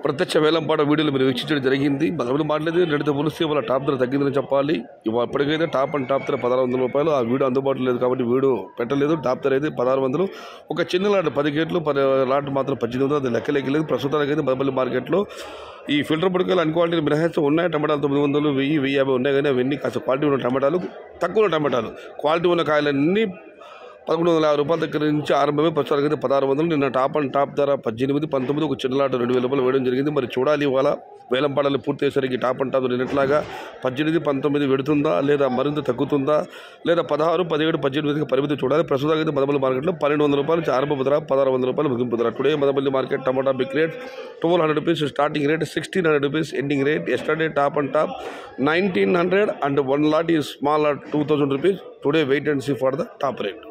ప్రత్యక్ష వేలంపాట వీడియోలు మీరు వీక్షించడం జరిగింది. బలబడి మాట్లాడేది రెండుతో పోలిస్తే వాళ్ళ టాప్ ధర తగ్గిందని చెప్పాలి. ఇప్పటికైతే టాప్ అండ్ టాప్ ధర 1600 రూపాయలు. ఆ వీడియో అందుబాటులో లేదు కాబట్టి వీడియో పెట్టలేదు. టాప్ ధర అయితే 1600. ఒక చిన్న లాట్ 10 గేట్లు 10 లాట్ మాత్రం 1800. అది లెక్కలేదు. ప్రస్తుతానికి అయితే బలబడి మార్కెట్లో ఈ ఫిల్టర్ పొడికలు అన్ని క్వాలిటీలు మినహాయిస్తూ ఉన్నాయి. టమాటాలు 900, 1000, 1050 ఉన్నాయి. కానీ అవన్నీ కాస్త క్వాలిటీ ఉన్న టమాటాలు, తక్కువ టమాటాలు. క్వాలిటీ ఉన్న కాయలన్నీ 1150 రూపాయల దగ్గర నుంచి ఆరంభమే. ప్రస్తుతానికి అయితే 1600. నిన్న టాప్ అండ్ టాప్ ధర 18, 19. ఒక చిన్న లాట్ 2000 రూపాయలు వేయడం జరిగింది. మరి చూడాలి ఇవాళ వేలంపాటలు పూర్తి అయ్యేసరికి టాప్ అండ్ టాప్ నిన్నట్లాగా 18, 19 పెడుతుందా లేదా మరింత తగ్గుతుందా లేదా 16, 17, 18కి పరిమితి చూడాలి. ప్రస్తుతానికి అయితే మదపల్లి మార్కెట్లో 1200 రూపాయల నుంచి ఆరంభ ధర, 1600 రూపాయలు ముగింపు ధర. Today Madanapalle market tomato big rate 1200 rupees starting rate, 1600 rupees ending rate. Yesterday top and top 1900 and one lot is small lot 2000 rupees. Today wait and see for the top rate.